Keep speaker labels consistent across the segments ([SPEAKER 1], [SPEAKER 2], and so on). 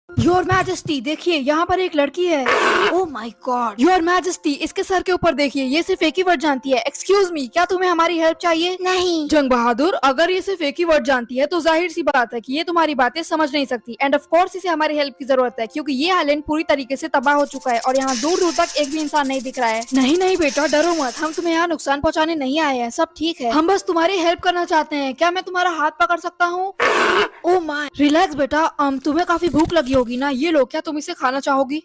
[SPEAKER 1] Your majesty, देखिए यहाँ पर एक लड़की है। Oh my God. Your majesty, इसके सर के ऊपर देखिए, ये सिर्फ एक ही वर्ड जानती है। एक्सक्यूज मी, क्या तुम्हें हमारी हेल्प चाहिए?
[SPEAKER 2] नहीं।
[SPEAKER 1] जंग बहादुर, अगर ये सिर्फ एक ही वर्ड जानती है तो जाहिर सी बात है कि ये तुम्हारी बातें समझ नहीं सकती। एंड ऑफ कोर्स इसे हमारी हेल्प की जरूरत है, क्योंकि ये आइलैंड पूरी तरीके से तबाह हो चुका है और यहाँ दूर दूर तक एक भी इंसान नहीं दिख रहा है। नहीं नहीं बेटा, डरो मत, हम तुम्हें यहाँ नुकसान पहुँचाने नहीं आए हैं, सब ठीक है। हम बस तुम्हारी हेल्प करना चाहते हैं। क्या मैं तुम्हारा हाथ पकड़ सकता हूँ? Oh my. रिलैक्स बेटा, तुम्हें काफी भूख लगी होगी ना, ये लो, क्या तुम इसे खाना चाहोगी?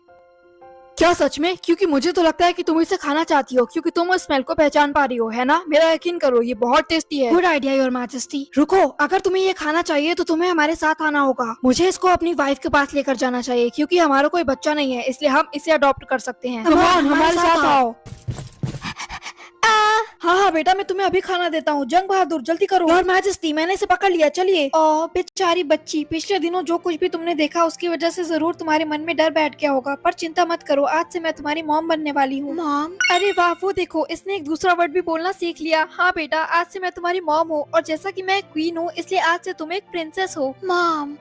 [SPEAKER 1] क्या सच में? क्योंकि मुझे तो लगता है कि तुम इसे खाना चाहती हो, क्योंकि तुम उस स्मेल को पहचान पा रही हो, है ना? मेरा यकीन करो, ये बहुत टेस्टी है। Good idea your majesty. रुको, अगर तुम्हें ये खाना चाहिए तो तुम्हें हमारे साथ आना होगा। मुझे इसको अपनी वाइफ के पास लेकर जाना चाहिए, क्योंकि हमारा कोई बच्चा नहीं है, इसलिए हम इसे अडॉप्ट कर सकते हैं। Come on, हमारे साथ आओ। हाँ हाँ बेटा, मैं तुम्हें अभी खाना देता हूँ। जंग बहादुर, जल्दी करो। योर मैजेस्टी, मैंने इसे पकड़ लिया, चलिए। ओ बेचारी बच्ची, पिछले दिनों जो कुछ भी तुमने देखा उसकी वजह से जरूर तुम्हारे मन में डर बैठ गया होगा, पर चिंता मत करो, आज से मैं तुम्हारी मॉम बनने वाली हूँ।
[SPEAKER 2] मॉम?
[SPEAKER 1] अरे वाह, वो देखो, इसने एक दूसरा वर्ड भी बोलना सीख लिया। हाँ बेटा, आज से मैं तुम्हारी मॉम हूँ, और जैसा कि मैं क्वीन हूँ, इसलिए आज से तुम एक प्रिंसेस हो।
[SPEAKER 2] मॉम?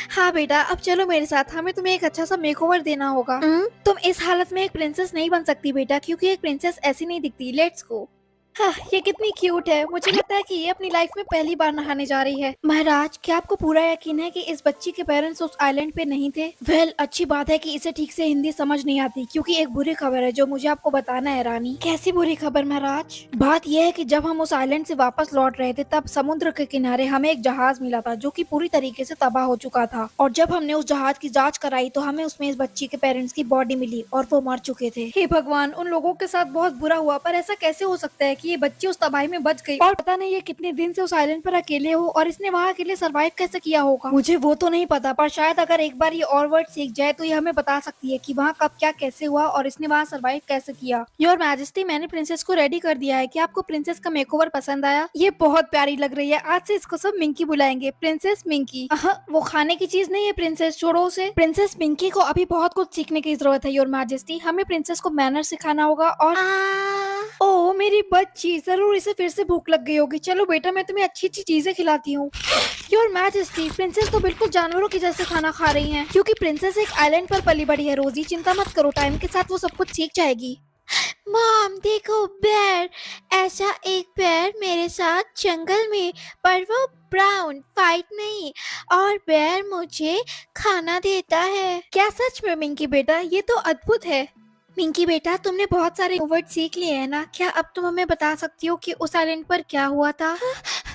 [SPEAKER 1] हाँ बेटा, अब चलो मेरे साथ, हमें तुम्हें एक अच्छा सा मेकओवर देना होगा। तुम इस हालत में एक प्रिंसेस नहीं बन सकती बेटा, क्योंकि एक प्रिंसेस ऐसी नहीं दिखती। Let's go. हाँ, ये कितनी क्यूट है। मुझे लगता है कि ये अपनी लाइफ में पहली बार नहाने जा रही है। महाराज, क्या आपको पूरा यकीन है कि इस बच्ची के पेरेंट्स उस आइलैंड पे नहीं थे? वेल, अच्छी बात है कि इसे ठीक से हिंदी समझ नहीं आती, क्योंकि एक बुरी खबर है जो मुझे आपको बताना है रानी। कैसी बुरी खबर महाराज? बात यह है कि जब हम उस आइलैंड से वापस लौट रहे थे, तब समुद्र के किनारे हमें एक जहाज मिला था जो कि पूरी तरीके से तबाह हो चुका था। और जब हमने उस जहाज की जाँच कराई तो हमें उसमें इस बच्ची के पेरेंट्स की बॉडी मिली, और वो मर चुके थे। हे भगवान, उन लोगों के साथ बहुत बुरा हुआ, पर ऐसा कैसे हो सकता है कि ये बच्ची उस तबाही में बच गई, और पता नहीं ये कितने दिन से उस आइलैंड पर अकेले हो, और इसने वहाँ अकेले सरवाइव कैसे किया होगा। मुझे वो तो नहीं पता, पर शायद अगर एक बार ये और वर्ड सीख जाए तो ये हमें बता सकती है कि वहाँ कब क्या कैसे हुआ और इसने वहाँ सरवाइव कैसे किया। योर मैजेस्टी, मैंने प्रिंसेस को रेडी कर दिया है। कि आपको प्रिंसेस का मेकओवर पसंद आया? ये बहुत प्यारी लग रही है। आज से इसको सब मिंकी बुलाएंगे, प्रिंसेस मिंकी। वो खाने की चीज नहीं है प्रिंसेस, छोड़ो उसे। प्रिंसेस मिंकी को अभी बहुत कुछ सीखने की जरूरत है योर मैजेस्टी। हमें प्रिंसेस को मैनर सिखाना होगा। और ओह मेरी बच्ची, जरूर इसे फिर से भूख लग गई होगी। चलो बेटा, मैं तुम्हें अच्छी अच्छी चीजें खिलाती हूँ। योर मैजेस्टी, प्रिंसेस तो बिल्कुल जानवरों की जैसे खाना खा रही हैं, क्योंकि प्रिंसेस एक आइलैंड पर पली बड़ी है। रोजी, चिंता मत करो, टाइम के साथ वो सब कुछ सीख जाएगी।
[SPEAKER 2] मॉम देखो, बेर। ऐसा एक बेर मेरे साथ जंगल में, पर वो ब्राउन फाइट नहीं, और बेर मुझे खाना देता है।
[SPEAKER 1] क्या सच में मिंकी बेटा? ये तो अद्भुत है। मिंकी बेटा, तुमने बहुत सारे वर्ड सीख लिए हैं ना? क्या अब तुम हमें बता सकती हो कि उस आइलैंड पर क्या हुआ था?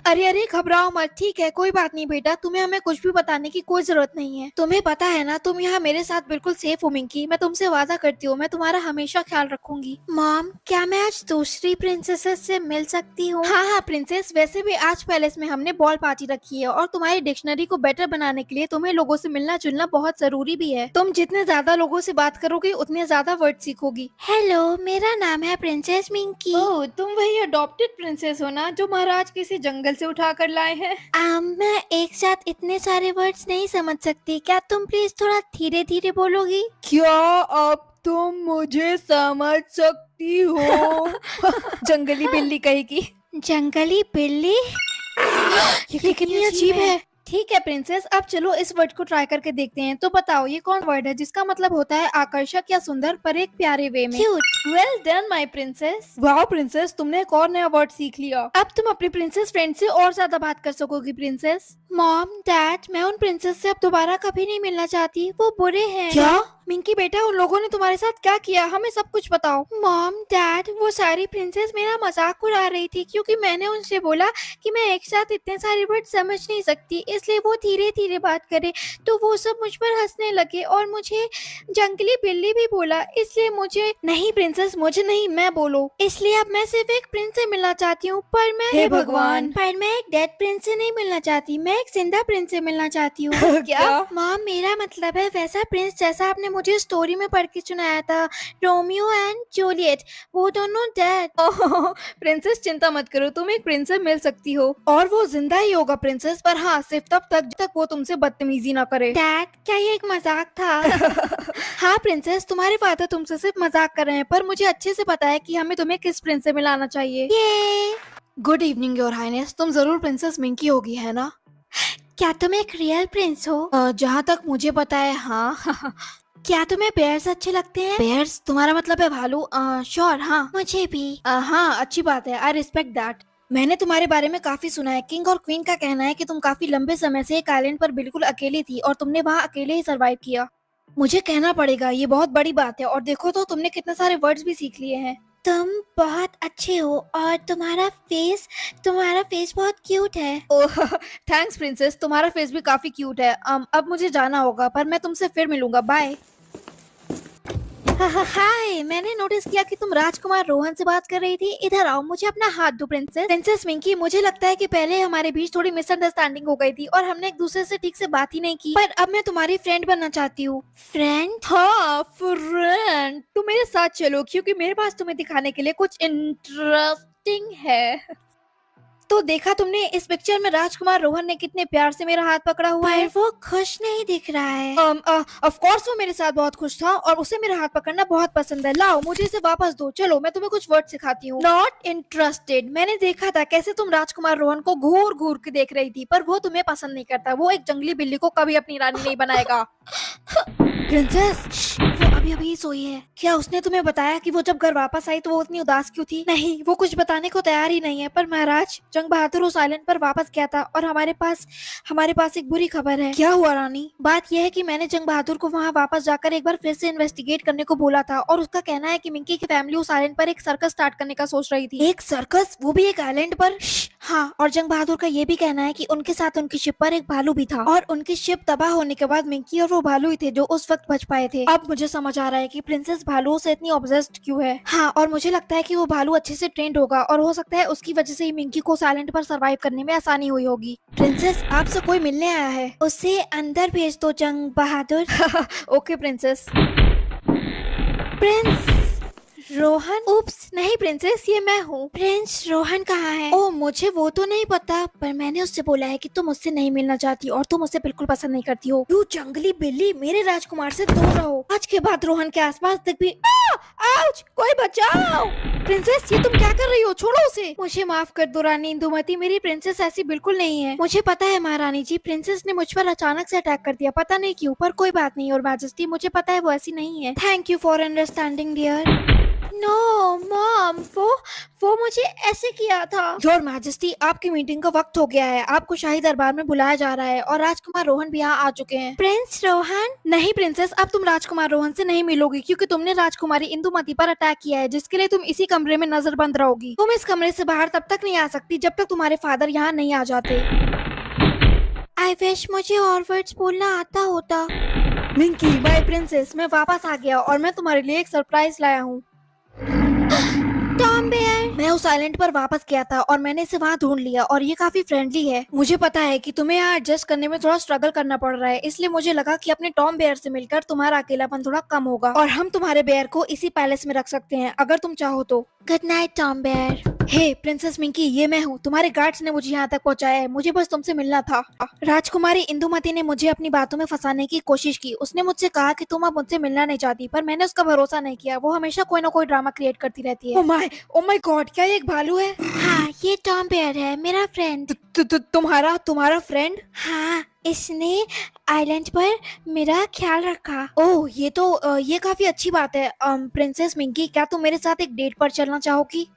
[SPEAKER 1] अरे अरे, घबराओ मत, ठीक है, कोई बात नहीं बेटा, तुम्हें हमें कुछ भी बताने की कोई जरूरत नहीं है। तुम्हें पता है ना, तुम यहाँ मेरे साथ बिल्कुल सेफ हो मिंकी। मैं तुमसे वादा करती हूँ, मैं तुम्हारा हमेशा ख्याल रखूंगी।
[SPEAKER 2] मॉम, क्या मैं आज दूसरी प्रिंसेसेस से मिल सकती हूँ?
[SPEAKER 1] हाँ हाँ प्रिंसेस, वैसे भी आज पैलेस में हमने बॉल पार्टी रखी है, और तुम्हारी डिक्शनरी को बेटर बनाने के लिए तुम्हें लोगों से मिलना जुलना बहुत जरूरी भी है। तुम जितने ज्यादा लोगों से बात करोगे उतने ज्यादा वर्ड सीखोगी।
[SPEAKER 2] हेलो, मेरा नाम है प्रिंसेस मिंकी।
[SPEAKER 1] ओह, तुम वही अडॉप्टेड प्रिंसेस हो ना, जो महाराज किसी जंगल से उठा कर लाए हैं?
[SPEAKER 2] मैं एक साथ इतने सारे वर्ड्स नहीं समझ सकती, क्या तुम प्लीज थोड़ा धीरे धीरे बोलोगी?
[SPEAKER 1] क्या अब तुम मुझे समझ सकती हो? जंगली बिल्ली कहेगी।
[SPEAKER 2] जंगली बिल्ली?
[SPEAKER 1] ये कितनी अजीब है। ठीक है प्रिंसेस, अब चलो इस वर्ड को ट्राई करके देखते हैं। तो बताओ, ये कौन वर्ड है जिसका मतलब होता है आकर्षक या सुंदर, पर एक प्यारे वे में?
[SPEAKER 2] Cute.
[SPEAKER 1] Well done my princess. वाह प्रिंसेस, तुमने एक और नया वर्ड सीख लिया। अब तुम अपनी प्रिंसेस फ्रेंड से और ज्यादा बात कर सकोगी प्रिंसेस।
[SPEAKER 2] मॉम डैड, मैं उन प्रिंसेस से अब दोबारा कभी नहीं मिलना चाहती, वो बुरे हैं।
[SPEAKER 1] क्या? मिंकी बेटा, उन लोगों ने तुम्हारे साथ क्या किया? हमें सब कुछ बताओ।
[SPEAKER 2] मॉम डैड, वो सारी प्रिंसेस मेरा मजाक उड़ा रही थी, क्योंकि मैंने उनसे बोला कि मैं एक साथ इतने सारे वर्ड समझ नहीं सकती, इसलिए वो धीरे धीरे बात करे, तो वो सब मुझ पर हंसने लगे, और मुझे जंगली बिल्ली भी बोला, इसलिए मुझे।
[SPEAKER 1] नहीं प्रिंसेस, मुझे नहीं, मैं बोलो।
[SPEAKER 2] इसलिए अब मैं सिर्फ एक प्रिंस से मिलना चाहती हूँ, पर मैं
[SPEAKER 1] हे भगवान।
[SPEAKER 2] पर मैं एक डेड प्रिंस से नहीं मिलना चाहती, मैं एक जिंदा प्रिंस से मिलना चाहती हूँ।
[SPEAKER 1] क्या?
[SPEAKER 2] मॉम, मेरा मतलब है वैसा प्रिंस जैसा आपने मुझे स्टोरी में पढ़ के सुनाया था, रोमियो एंड जूलियट, वो दोनों डेड।
[SPEAKER 1] प्रिंसेस चिंता मत करो, तुम एक प्रिंस से मिल सकती हो, और वो जिंदा ही होगा प्रिंसेस, पर हाँ सिर्फ तब तक जब तक वो तुमसे बदतमीजी ना करे।
[SPEAKER 2] डैड, क्या ये एक मजाक था?
[SPEAKER 1] हाँ प्रिंसेस, तुम्हारे फादर तुमसे सिर्फ मजाक कर रहे हैं, पर मुझे अच्छे से पता है कि हमें तुम्हें किस प्रिंस से मिलाना चाहिए।
[SPEAKER 2] ये
[SPEAKER 1] गुड इवनिंग योर हाइनेस, तुम जरूर प्रिंसेस मिंकी होगी, है ना?
[SPEAKER 2] क्या तुम एक रियल प्रिंस हो?
[SPEAKER 1] जहाँ तक मुझे पता है, हाँ।
[SPEAKER 2] क्या तुम्हें बेयर्स अच्छे लगते हैं?
[SPEAKER 1] बेयर्स तुम्हारा मतलब है भालू? श्योर, हाँ।
[SPEAKER 2] मुझे भी।
[SPEAKER 1] हाँ, अच्छी बात है, आई रिस्पेक्ट दैट। मैंने तुम्हारे बारे में काफी सुना है। किंग और क्वीन का कहना है कि तुम काफी लंबे समय से एक आइलैंड पर बिल्कुल अकेली थी और तुमने वहाँ अकेले ही सरवाइव किया। मुझे कहना पड़ेगा, ये बहुत बड़ी बात है। और देखो तो तुमने कितने सारे वर्ड्स भी सीख लिए हैं।
[SPEAKER 2] तुम बहुत अच्छे हो और तुम्हारा फेस बहुत क्यूट है।
[SPEAKER 1] ओह, थैंक्स प्रिंसेस, तुम्हारा फेस भी काफी क्यूट है। अब मुझे जाना होगा, पर मैं तुमसे फिर मिलूंगा। बाय। हाय, मैंने नोटिस किया कि तुम राजकुमार रोहन से बात कर रही थी। इधर आओ, मुझे अपना हाथ दो। प्रिंसेस मिंकी, मुझे लगता है कि पहले हमारे बीच थोड़ी मिसअंडरस्टैंडिंग हो गई थी और हमने एक दूसरे से ठीक से बात ही नहीं की। पर अब मैं तुम्हारी फ्रेंड बनना चाहती हूँ।
[SPEAKER 2] फ्रेंड?
[SPEAKER 1] हाँ, फ्रेंड। तुम मेरे साथ चलो, क्योंकि मेरे पास तुम्हें दिखाने के लिए कुछ इंटरेस्टिंग है। तो देखा तुमने, इस पिक्चर में राजकुमार रोहन ने कितने प्यार से मेरा हाथ पकड़ा हुआ है।
[SPEAKER 2] पर वो खुश नहीं दिख रहा है।
[SPEAKER 1] ऑफ कोर्स वो मेरे साथ बहुत खुश था और उसे मेरा हाथ पकड़ना बहुत पसंद है। लाओ, मुझे इसे वापस दो। चलो, मैं तुम्हें कुछ वर्ड सिखाती हूँ। Not interested. मैंने देखा था कैसे तुम राजकुमार रोहन को घूर घूर के देख रही थी, पर वो तुम्हें पसंद नहीं करता। वो एक जंगली बिल्ली को कभी अपनी रानी नहीं बनाएगा। प्रिंसेस, वो अभी अभी सोई है। क्या उसने तुम्हें बताया कि वो जब घर वापस आई तो वो इतनी उदास क्यों थी? नहीं, वो कुछ बताने को तैयार ही नहीं है। पर महाराज, जंग बहादुर उस आइलैंड पर वापस गया था और हमारे पास एक बुरी खबर है। क्या हुआ रानी? बात यह है कि मैंने जंग बहादुर को वहाँ वापस जाकर एक बार फिर से इन्वेस्टिगेट करने को बोला था और उसका कहना है कि मिंकी की फैमिली उस आइलैंड पर एक सर्कस स्टार्ट करने का सोच रही थी। एक सर्कस? वो भी एक आइलैंड पर? हाँ, और जंग बहादुर का ये भी कहना है कि उनके साथ उनकी शिप पर एक भालू भी था और उनकी शिप तबाह होने के बाद मिंकी और वो भालू ही थे जो उस वक्त बच पाए थे। अब मुझे समझ आ रहा है कि प्रिंसेस भालुओं से इतनी ऑब्सेस्ड क्यों है। हाँ, और मुझे लगता है कि वो भालू अच्छे से ट्रेंड होगा और हो सकता है उसकी वजह से ही मिंकी को उस आइलैंड पर सरवाइव करने में आसानी हुई होगी। प्रिंसेस, आपसे कोई मिलने आया है।
[SPEAKER 2] उसे अंदर भेज दो Jang Bahadur.
[SPEAKER 1] Okay princess.
[SPEAKER 2] Prince Rohan?
[SPEAKER 1] Oops, नहीं प्रिंसेस, ये मैं हूँ।
[SPEAKER 2] प्रिंस रोहन कहाँ है?
[SPEAKER 1] ओ, मुझे वो तो नहीं पता, पर मैंने उससे बोला है कि तुम उससे नहीं मिलना चाहती और तुम उसे बिल्कुल पसंद नहीं करती हो। यू जंगली बिल्ली, मेरे राजकुमार से दूर रहो। आज के बाद रोहन के आसपास तक भी आउच, कोई बचाओ। प्रिंसेस, ये तुम क्या कर रही हो? छोड़ो उसे। मुझे माफ कर दो रानी इंदुमती, मेरी प्रिंसेस ऐसी बिल्कुल नहीं है। मुझे पता है महारानी जी, प्रिंसेस ने मुझ पर अचानक से अटैक कर दिया, पता नहीं क्यों, पर कोई बात नहीं। और मैजेस्टी, मुझे पता है वो ऐसी नहीं है। Thank you for understanding dear.
[SPEAKER 2] No mom, वो मुझे ऐसे किया था।
[SPEAKER 1] योर मैजेस्टी, आपकी मीटिंग का वक्त हो गया है। आपको शाही दरबार में बुलाया जा रहा है और राजकुमार रोहन भी यहाँ आ चुके हैं।
[SPEAKER 2] प्रिंस रोहन?
[SPEAKER 1] नहीं प्रिंसेस, अब तुम राजकुमार रोहन से नहीं मिलोगी क्योंकि तुमने राजकुमारी इंदुमती पर अटैक किया है, जिसके लिए तुम इसी कमरे में नजरबंद रहोगी। तुम इस कमरे से बाहर तब तक नहीं आ सकती जब तक तुम्हारे फादर यहाँ नहीं आ जाते।
[SPEAKER 2] आई विश मुझे और वर्ड्स बोलना आता होता।
[SPEAKER 1] मिंकी, बाय प्रिंसेस, मैं वापस आ गया और मैं तुम्हारे लिए एक सरप्राइज लाया हूँ।
[SPEAKER 2] Tom Bear?
[SPEAKER 1] मैं उस आइलैंड पर वापस गया था और मैंने इसे वहाँ ढूंढ लिया और ये काफी फ्रेंडली है। मुझे पता है कि तुम्हें यहाँ एडजस्ट करने में थोड़ा स्ट्रगल करना पड़ रहा है, इसलिए मुझे लगा कि अपने टॉम बेयर से मिलकर तुम्हारा अकेलापन थोड़ा कम होगा और हम तुम्हारे बेयर को इसी पैलेस में रख सकते हैं अगर तुम चाहो तो।
[SPEAKER 2] Good night Tom Bear.
[SPEAKER 1] Hey princess Minki, ये मैं हूँ। तुम्हारे गार्ड्स ने मुझे यहाँ तक पहुँचाया है, मुझे बस तुमसे मिलना था। राजकुमारी इंदुमती ने मुझे अपनी बातों में फंसाने की कोशिश की। उसने मुझसे कहा कि तुम अब मुझसे मिलना नहीं चाहती, पर मैंने उसका भरोसा नहीं किया। वो हमेशा कोई ना कोई ड्रामा क्रिएट करती रहती है। ओ माय गॉड, क्या ये एक भालू है?
[SPEAKER 2] हाँ, ये टॉम बेयर है, मेरा फ्रेंड।
[SPEAKER 1] तुम्हारा फ्रेंड?
[SPEAKER 2] हाँ, इसने आइलैंड पर मेरा ख्याल रखा।
[SPEAKER 1] ओह, ये काफी अच्छी बात है। प्रिंसेस मिंकी, क्या तुम मेरे साथ एक डेट पर चलना चाहोगी?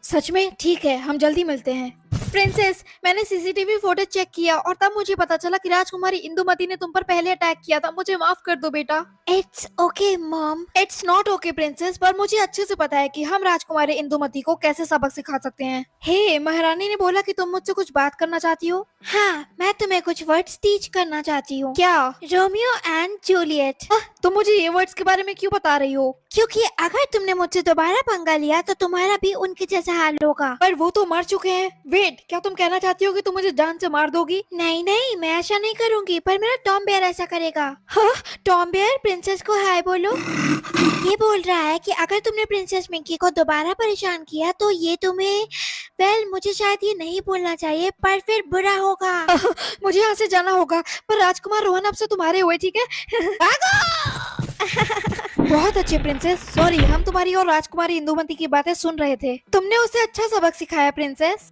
[SPEAKER 1] सच में? ठीक है, हम जल्दी मिलते हैं। प्रिंसेस, मैंने सीसीटीवी फुटेज चेक किया और तब मुझे पता चला कि राजकुमारी इंदुमती ने तुम पर पहले अटैक किया था। मुझे माफ कर दो बेटा।
[SPEAKER 2] It's okay mom.
[SPEAKER 1] It's not okay princess, पर मुझे अच्छे से पता है कि हम राजकुमारी इंदुमती को कैसे सबक सिखा सकते हैं। हे, महारानी ने बोला कि तुम मुझसे कुछ बात करना चाहती हो।
[SPEAKER 2] हाँ, मैं तुम्हें कुछ वर्ड्स टीच करना चाहती हूँ।
[SPEAKER 1] क्या?
[SPEAKER 2] Romeo and Juliet.
[SPEAKER 1] तुम मुझे ये वर्ड्स के बारे में क्यों बता रही हो?
[SPEAKER 2] क्योंकि अगर तुमने मुझसे दोबारा पंगा लिया तो तुम्हारा भी उनके जैसा हाल होगा।
[SPEAKER 1] पर वो तो मर चुके हैं। वेट, क्या तुम कहना चाहती हो कि तुम मुझे जान से मार दोगी?
[SPEAKER 2] नहीं नहीं, मैं ऐसा नहीं करूंगी, पर मेरा टॉम बेयर ऐसा करेगा।
[SPEAKER 1] हाँ?
[SPEAKER 2] टॉम बेयर, प्रिंसेस को हाय बोलो। ये बोल रहा है कि अगर तुमने प्रिंसेस मिंकी को दोबारा परेशान किया तो ये तुम्हें, मुझे शायद ये नहीं बोलना चाहिए, पर फिर बुरा होगा।
[SPEAKER 1] मुझे यहाँ से जाना होगा, पर राजकुमार रोहन अब से तुम्हारे हुए, ठीक है? बहुत अच्छे प्रिंसेस। सॉरी, हम तुम्हारी और राजकुमारी इंदुमती की बातें सुन रहे थे। तुमने उसे अच्छा सबक सिखाया प्रिंसेस।